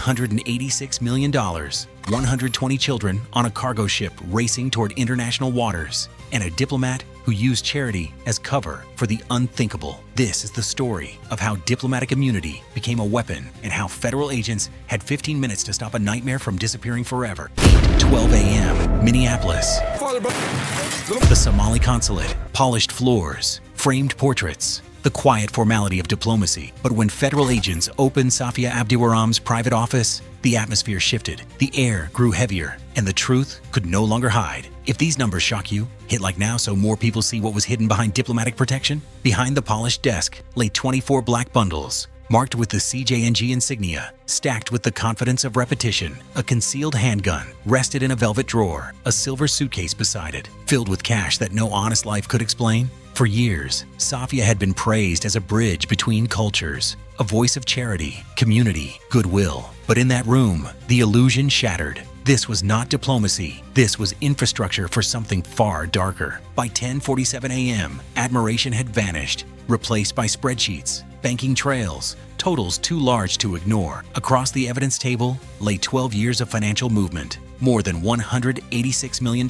$186 million, 120 children on a cargo ship racing toward international waters, and a diplomat who used charity as cover for the unthinkable. This is the story of how diplomatic immunity became a weapon and how federal agents had 15 minutes to stop a nightmare from disappearing forever. 8:12 a.m., Minneapolis. The Somali consulate, polished floors, framed portraits, the quiet formality of diplomacy. But when federal agents opened Safia Abdiwaram's private office, the atmosphere shifted, the air grew heavier, and the truth could no longer hide. If these numbers shock you, hit like now so more people see what was hidden behind diplomatic protection. Behind the polished desk lay 24 black bundles, marked with the CJNG insignia, stacked with the confidence of repetition. A concealed handgun rested in a velvet drawer, a silver suitcase beside it, filled with cash that no honest life could explain. For years, Safia had been praised as a bridge between cultures, a voice of charity, community, goodwill. But in that room, the illusion shattered. This was not diplomacy. This was infrastructure for something far darker. By 10:47 a.m., admiration had vanished, replaced by spreadsheets, banking trails, totals too large to ignore. Across the evidence table lay 12 years of financial movement, more than $186 million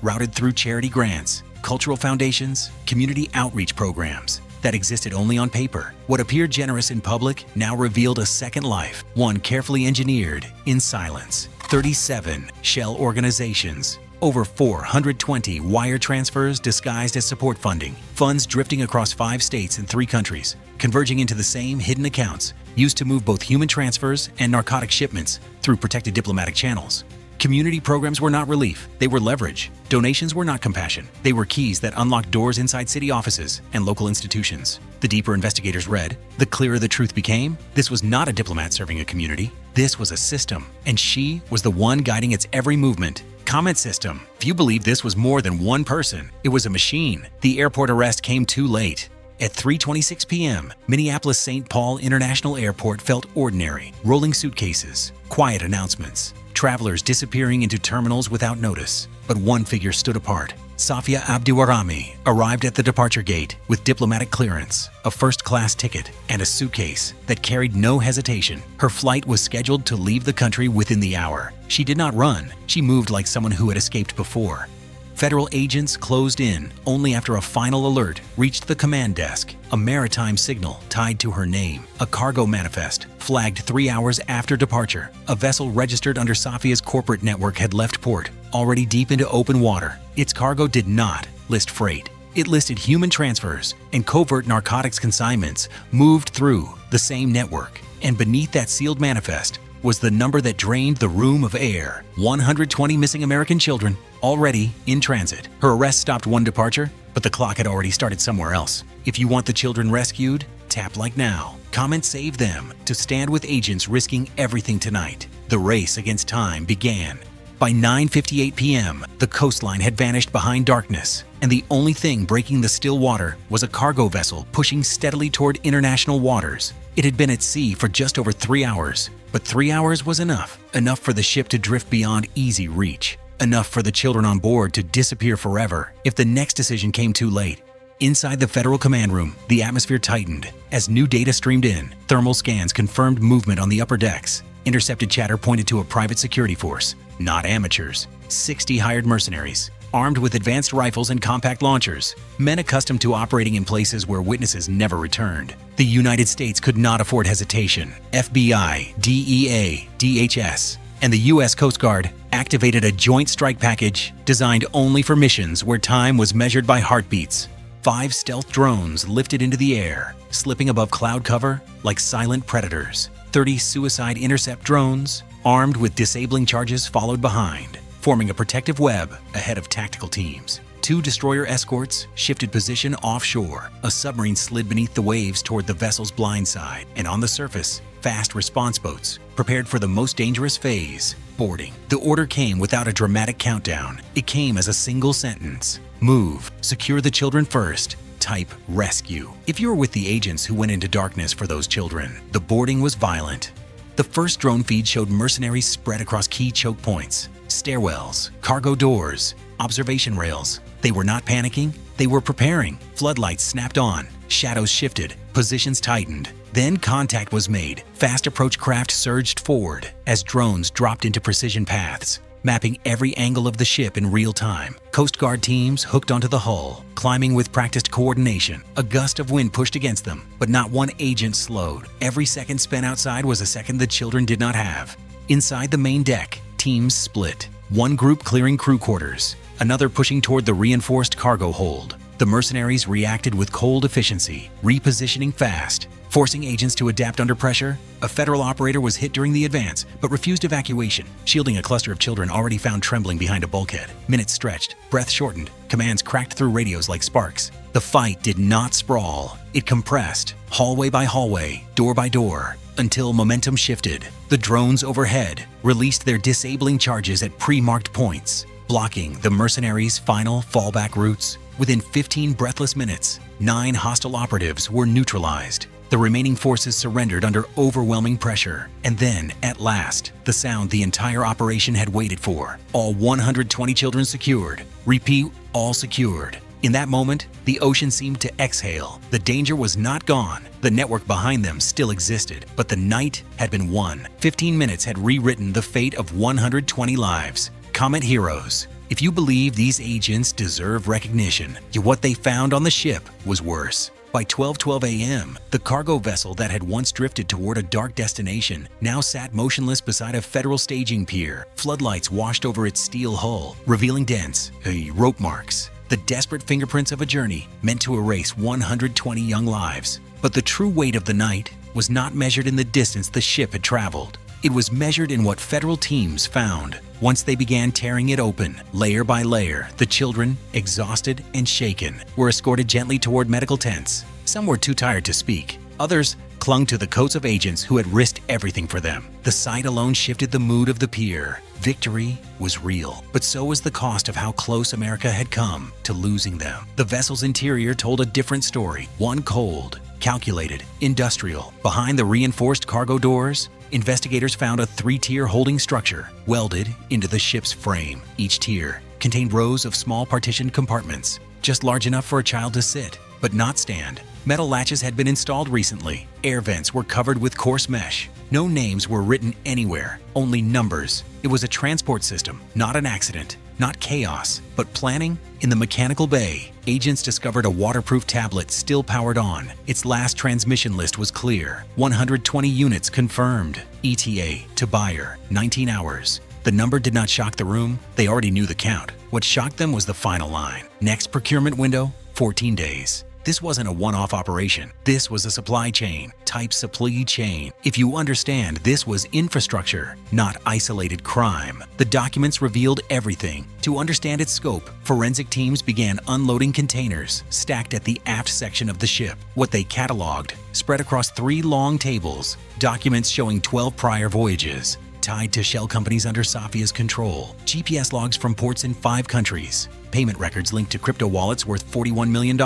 routed through charity grants, cultural foundations, community outreach programs that existed only on paper. What appeared generous in public now revealed a second life, one carefully engineered in silence. 37 shell organizations, over 420 wire transfers disguised as support funding, funds drifting across 5 states and 3 countries, converging into the same hidden accounts used to move both human transfers and narcotic shipments through protected diplomatic channels. Community programs were not relief, they were leverage. Donations were not compassion, they were keys that unlocked doors inside city offices and local institutions. The deeper investigators read, the clearer the truth became. This was not a diplomat serving a community, this was a system, and she was the one guiding its every movement. Comment system. Few believe this was more than one person, it was a machine. The airport arrest came too late. At 3:26 p.m., Minneapolis-St. Paul International Airport felt ordinary. Rolling suitcases, quiet announcements, travelers disappearing into terminals without notice. But one figure stood apart. Safia Abdiwarami arrived at the departure gate with diplomatic clearance, a first-class ticket, and a suitcase that carried no hesitation. Her flight was scheduled to leave the country within the hour. She did not run. She moved like someone who had escaped before. Federal agents closed in only after a final alert reached the command desk, a maritime signal tied to her name, a cargo manifest flagged 3 hours after departure. A vessel registered under Safia's corporate network had left port, already deep into open water. Its cargo did not list freight. It listed human transfers, and covert narcotics consignments moved through the same network. And beneath that sealed manifest was the number that drained the room of air. 120 missing American children, already in transit. Her arrest stopped one departure, but the clock had already started somewhere else. If you want the children rescued, tap like now. Comment save them to stand with agents risking everything tonight. The race against time began. By 9:58 p.m., the coastline had vanished behind darkness, and the only thing breaking the still water was a cargo vessel pushing steadily toward international waters. It had been at sea for just over 3 hours, but 3 hours was enough for the ship to drift beyond easy reach, enough for the children on board to disappear forever if the next decision came too late. Inside the federal command room, the atmosphere tightened. As new data streamed in, thermal scans confirmed movement on the upper decks. Intercepted chatter pointed to a private security force, not amateurs. 60 hired mercenaries, armed with advanced rifles and compact launchers, men accustomed to operating in places where witnesses never returned. The United States could not afford hesitation. FBI, DEA, DHS, and the U.S. Coast Guard activated a joint strike package designed only for missions where time was measured by heartbeats. 5 stealth drones lifted into the air, slipping above cloud cover like silent predators. 30 suicide intercept drones, armed with disabling charges, followed behind, forming a protective web ahead of tactical teams. 2 destroyer escorts shifted position offshore. A submarine slid beneath the waves toward the vessel's blind side, and on the surface, fast response boats prepared for the most dangerous phase, boarding. The order came without a dramatic countdown. It came as a single sentence. Move, secure the children first, type rescue. If you were with the agents who went into darkness for those children, the boarding was violent. The first drone feed showed mercenaries spread across key choke points, stairwells, cargo doors, observation rails. They were not panicking, they were preparing. Floodlights snapped on, shadows shifted, positions tightened. Then contact was made. Fast approach craft surged forward as drones dropped into precision paths, mapping every angle of the ship in real time. Coast Guard teams hooked onto the hull, climbing with practiced coordination. A gust of wind pushed against them, but not one agent slowed. Every second spent outside was a second the children did not have. Inside the main deck, teams split. One group clearing crew quarters, another pushing toward the reinforced cargo hold. The mercenaries reacted with cold efficiency, repositioning fast, forcing agents to adapt under pressure. A federal operator was hit during the advance, but refused evacuation, shielding a cluster of children already found trembling behind a bulkhead. Minutes stretched, breath shortened, commands cracked through radios like sparks. The fight did not sprawl. It compressed, hallway by hallway, door by door, until momentum shifted. The drones overhead released their disabling charges at pre-marked points, blocking the mercenaries' final fallback routes. Within 15 breathless minutes, 9 hostile operatives were neutralized. The remaining forces surrendered under overwhelming pressure. And then, at last, the sound the entire operation had waited for. All 120 children secured. Repeat, all secured. In that moment, the ocean seemed to exhale. The danger was not gone. The network behind them still existed, but the night had been won. 15 minutes had rewritten the fate of 120 lives. Comment heroes. If you believe these agents deserve recognition, what they found on the ship was worse. By 12:12 a.m., the cargo vessel that had once drifted toward a dark destination now sat motionless beside a federal staging pier. Floodlights washed over its steel hull, revealing dents, rope marks, the desperate fingerprints of a journey meant to erase 120 young lives. But the true weight of the night was not measured in the distance the ship had traveled. It was measured in what federal teams found. Once they began tearing it open, layer by layer, the children, exhausted and shaken, were escorted gently toward medical tents. Some were too tired to speak. Others clung to the coats of agents who had risked everything for them. The sight alone shifted the mood of the pier. Victory was real, but so was the cost of how close America had come to losing them. The vessel's interior told a different story, one cold, calculated, industrial. Behind the reinforced cargo doors, investigators found a 3-tier holding structure welded into the ship's frame. Each tier contained rows of small partitioned compartments, just large enough for a child to sit, but not stand. Metal latches had been installed recently. Air vents were covered with coarse mesh. No names were written anywhere, only numbers. It was a transport system, not an accident, not chaos, but planning. In the mechanical bay, agents discovered a waterproof tablet still powered on. Its last transmission list was clear. 120 units confirmed. ETA to buyer, 19 hours. The number did not shock the room. They already knew the count. What shocked them was the final line. Next procurement window, 14 days. This wasn't a one-off operation. This was a supply chain, type supply chain. If you understand, this was infrastructure, not isolated crime. The documents revealed everything. To understand its scope, forensic teams began unloading containers stacked at the aft section of the ship. What they cataloged spread across 3 long tables, documents showing 12 prior voyages, tied to shell companies under Safia's control, GPS logs from ports in 5 countries, payment records linked to crypto wallets worth $41 million,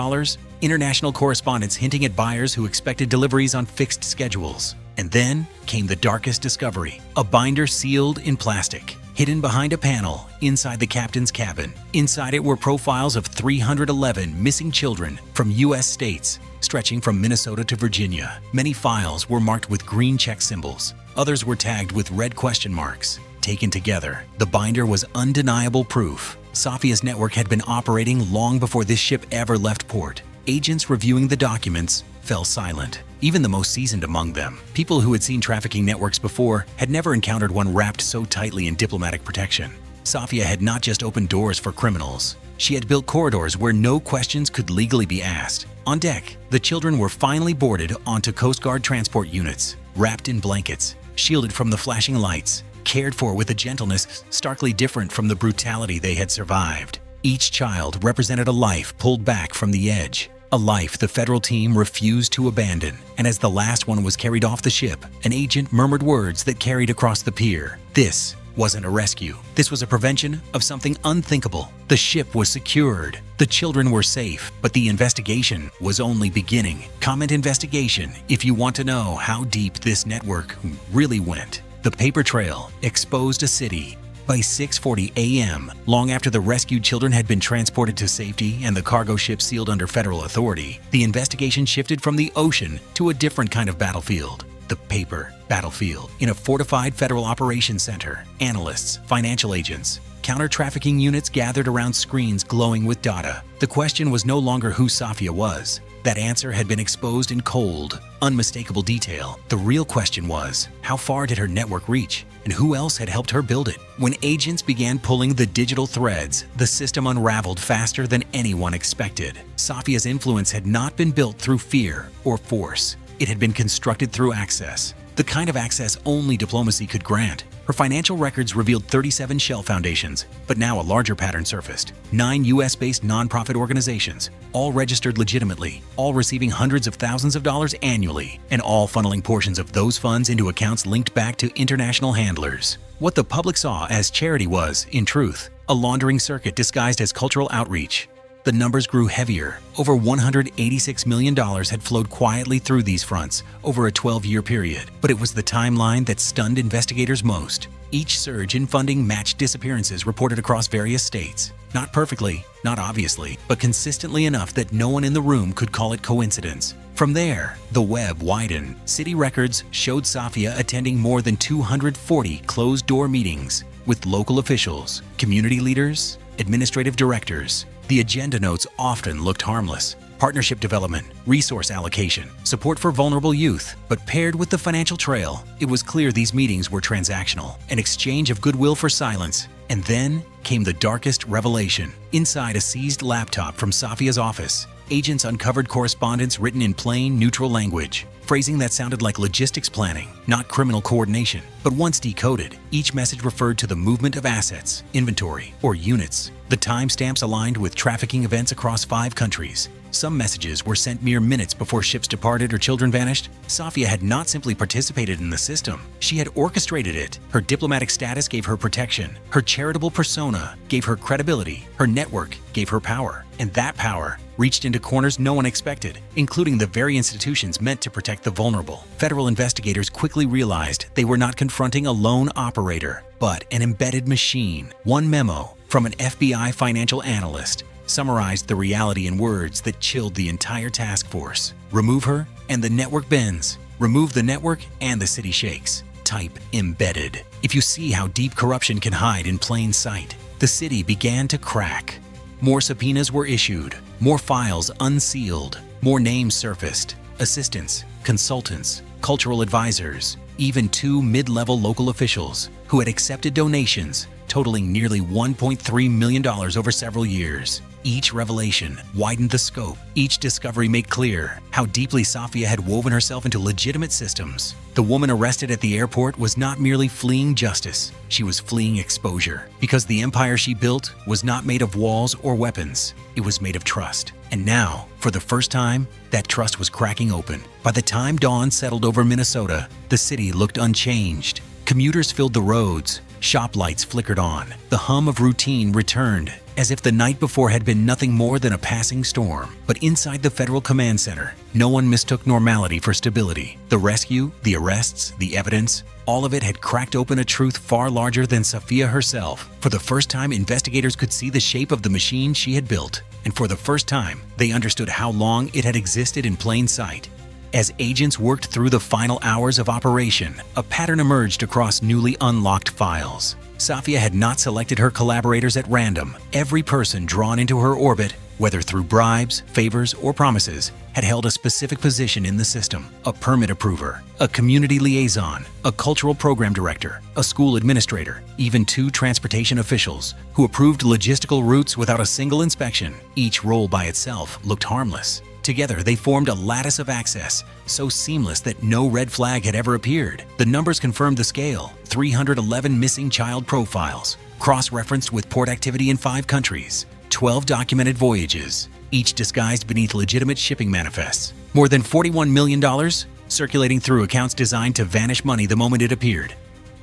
international correspondence hinting at buyers who expected deliveries on fixed schedules. And then came the darkest discovery, a binder sealed in plastic, hidden behind a panel inside the captain's cabin. Inside it were profiles of 311 missing children from U.S. states, stretching from Minnesota to Virginia. Many files were marked with green check symbols. Others were tagged with red question marks. Taken together, the binder was undeniable proof. Safia's network had been operating long before this ship ever left port. Agents reviewing the documents fell silent. Even the most seasoned among them, people who had seen trafficking networks before, had never encountered one wrapped so tightly in diplomatic protection. Safia had not just opened doors for criminals. She had built corridors where no questions could legally be asked. On deck, the children were finally boarded onto Coast Guard transport units, wrapped in blankets, shielded from the flashing lights, cared for with a gentleness starkly different from the brutality they had survived. Each child represented a life pulled back from the edge, a life the federal team refused to abandon. And as the last one was carried off the ship, an agent murmured words that carried across the pier. This wasn't a rescue. This was a prevention of something unthinkable. The ship was secured. The children were safe, but the investigation was only beginning. Comment investigation if you want to know how deep this network really went. The paper trail exposed a city, By 6:40 a.m., long after the rescued children had been transported to safety and the cargo ship sealed under federal authority, the investigation shifted from the ocean to a different kind of battlefield. The paper battlefield. In a fortified federal operations center, analysts, financial agents, counter-trafficking units gathered around screens glowing with data. The question was no longer who Safia was. That answer had been exposed in cold, unmistakable detail. The real question was, how far did her network reach, and who else had helped her build it? When agents began pulling the digital threads, the system unraveled faster than anyone expected. Safia's influence had not been built through fear or force. It had been constructed through access, the kind of access only diplomacy could grant. Her financial records revealed 37 shell foundations, but now a larger pattern surfaced. 9 US-based nonprofit organizations, all registered legitimately, all receiving hundreds of thousands of dollars annually, and all funneling portions of those funds into accounts linked back to international handlers. What the public saw as charity was, in truth, a laundering circuit disguised as cultural outreach. The numbers grew heavier. Over $186 million had flowed quietly through these fronts over a 12-year period. But it was the timeline that stunned investigators most. Each surge in funding matched disappearances reported across various states. Not perfectly, not obviously, but consistently enough that no one in the room could call it coincidence. From there, the web widened. City records showed Safia attending more than 240 closed-door meetings with local officials, community leaders, administrative directors. The agenda notes often looked harmless. Partnership development, resource allocation, support for vulnerable youth. But paired with the financial trail, it was clear these meetings were transactional, an exchange of goodwill for silence. And then came the darkest revelation. Inside a seized laptop from Safia's office, agents uncovered correspondence written in plain, neutral language, phrasing that sounded like logistics planning, not criminal coordination. But once decoded, each message referred to the movement of assets, inventory, or units. The timestamps aligned with trafficking events across 5 countries. Some messages were sent mere minutes before ships departed or children vanished. Safia had not simply participated in the system, she had orchestrated it. Her diplomatic status gave her protection. Her charitable persona gave her credibility. Her network gave her power. And that power reached into corners no one expected, including the very institutions meant to protect the vulnerable. Federal investigators quickly realized they were not confronting a lone operator, but an embedded machine. One memo from an FBI financial analyst summarized the reality in words that chilled the entire task force. Remove her, and the network bends. Remove the network, and the city shakes. Type embedded. If you see how deep corruption can hide in plain sight, the city began to crack. More subpoenas were issued, more files unsealed, more names surfaced. Assistants, consultants, cultural advisors, even 2 mid-level local officials who had accepted donations totaling nearly $1.3 million over several years. Each revelation widened the scope. Each discovery made clear how deeply Safia had woven herself into legitimate systems. The woman arrested at the airport was not merely fleeing justice, she was fleeing exposure. Because the empire she built was not made of walls or weapons, it was made of trust. And now, for the first time, that trust was cracking open. By the time dawn settled over Minnesota, the city looked unchanged. Commuters filled the roads, shop lights flickered on. The hum of routine returned, as if the night before had been nothing more than a passing storm. But inside the Federal Command Center, no one mistook normality for stability. The rescue, the arrests, the evidence, all of it had cracked open a truth far larger than Safia herself. For the first time, investigators could see the shape of the machine she had built. And for the first time, they understood how long it had existed in plain sight. As agents worked through the final hours of operation, a pattern emerged across newly unlocked files. Safia had not selected her collaborators at random. Every person drawn into her orbit, whether through bribes, favors, or promises, had held a specific position in the system. A permit approver, a community liaison, a cultural program director, a school administrator, even 2 transportation officials who approved logistical routes without a single inspection. Each role by itself looked harmless. Together, they formed a lattice of access, so seamless that no red flag had ever appeared. The numbers confirmed the scale: 311 missing child profiles, cross-referenced with port activity in 5 countries, 12 documented voyages, each disguised beneath legitimate shipping manifests, more than $41 million circulating through accounts designed to vanish money the moment it appeared.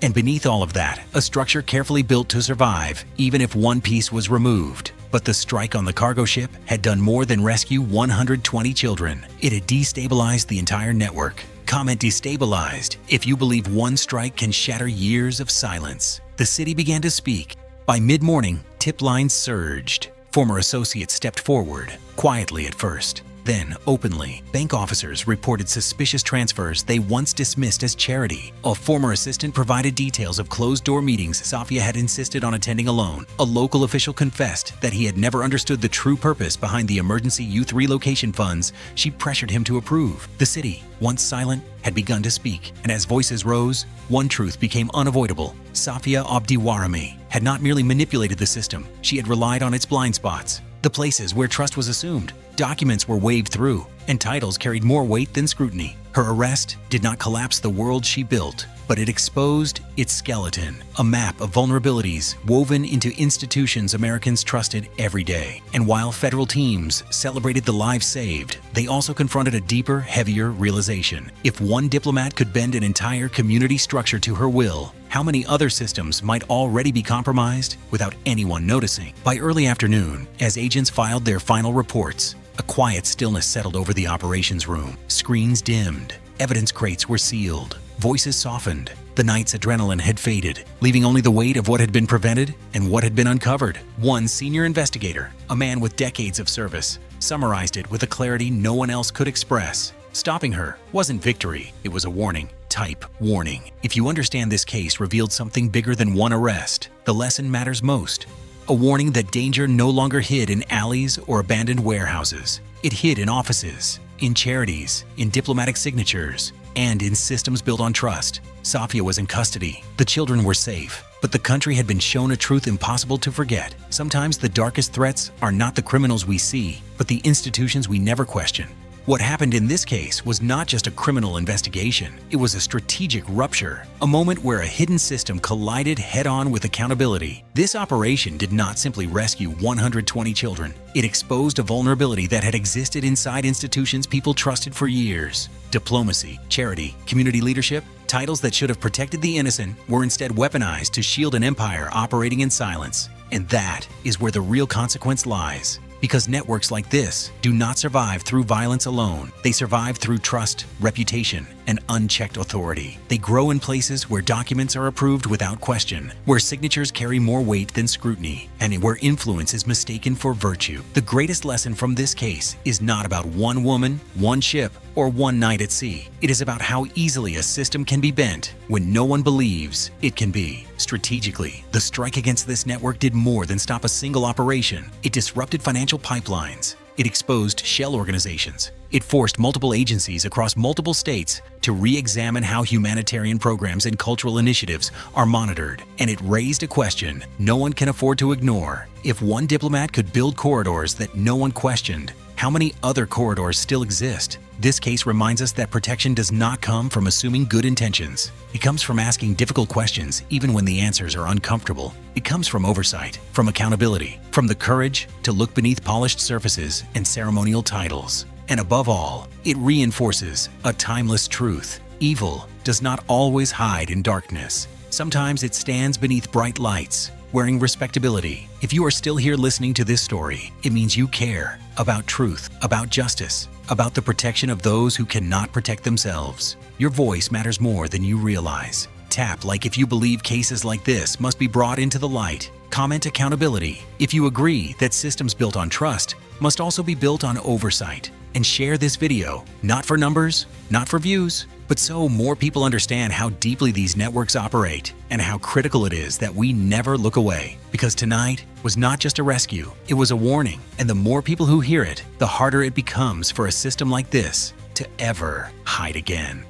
And beneath all of that, a structure carefully built to survive, even if one piece was removed. But the strike on the cargo ship had done more than rescue 120 children. It had destabilized the entire network. Comment destabilized if you believe one strike can shatter years of silence. The city began to speak. By mid-morning, tip lines surged. Former associates stepped forward, quietly at first, then openly. Bank officers reported suspicious transfers they once dismissed as charity. A former assistant provided details of closed-door meetings Safia had insisted on attending alone. A local official confessed that he had never understood the true purpose behind the emergency youth relocation funds she pressured him to approve. The city, once silent, had begun to speak, and as voices rose, one truth became unavoidable. Safia Abdiwarami had not merely manipulated the system, she had relied on its blind spots. The places where trust was assumed, documents were waved through, and titles carried more weight than scrutiny. Her arrest did not collapse the world she built, but it exposed its skeleton, a map of vulnerabilities woven into institutions Americans trusted every day. And while federal teams celebrated the lives saved, they also confronted a deeper, heavier realization. If one diplomat could bend an entire community structure to her will, how many other systems might already be compromised without anyone noticing? By early afternoon, as agents filed their final reports, a quiet stillness settled over the operations room. Screens dimmed, evidence crates were sealed, voices softened. The night's adrenaline had faded, leaving only the weight of what had been prevented and what had been uncovered. One senior investigator, a man with decades of service, summarized it with a clarity no one else could express. Stopping her wasn't victory, it was a warning. Type warning. If you understand this case revealed something bigger than one arrest, the lesson matters most. A warning that danger no longer hid in alleys or abandoned warehouses. It hid in offices, in charities, in diplomatic signatures, and in systems built on trust. Safia was in custody. The children were safe, but the country had been shown a truth impossible to forget. Sometimes the darkest threats are not the criminals we see, but the institutions we never question. What happened in this case was not just a criminal investigation, it was a strategic rupture, a moment where a hidden system collided head-on with accountability. This operation did not simply rescue 120 children, it exposed a vulnerability that had existed inside institutions people trusted for years. Diplomacy, charity, community leadership, titles that should have protected the innocent were instead weaponized to shield an empire operating in silence. And that is where the real consequence lies. Because networks like this do not survive through violence alone. They survive through trust, reputation, and unchecked authority. They grow in places where documents are approved without question, where signatures carry more weight than scrutiny, and where influence is mistaken for virtue. The greatest lesson from this case is not about one woman, one ship, or one night at sea. It is about how easily a system can be bent when no one believes it can be. Strategically, the strike against this network did more than stop a single operation. It disrupted financial pipelines. It exposed shell organizations. It forced multiple agencies across multiple states to re-examine how humanitarian programs and cultural initiatives are monitored. And it raised a question no one can afford to ignore. If one diplomat could build corridors that no one questioned, how many other corridors still exist? This case reminds us that protection does not come from assuming good intentions. It comes from asking difficult questions even when the answers are uncomfortable. It comes from oversight, from accountability, from the courage to look beneath polished surfaces and ceremonial titles. And above all, it reinforces a timeless truth. Evil does not always hide in darkness. Sometimes it stands beneath bright lights, wearing respectability. If you are still here listening to this story, it means you care about truth, about justice, about the protection of those who cannot protect themselves. Your voice matters more than you realize. Tap like if you believe cases like this must be brought into the light. Comment accountability if you agree that systems built on trust must also be built on oversight. And share this video, not for numbers, not for views, but so more people understand how deeply these networks operate and how critical it is that we never look away. Because tonight was not just a rescue, it was a warning. And the more people who hear it, the harder it becomes for a system like this to ever hide again.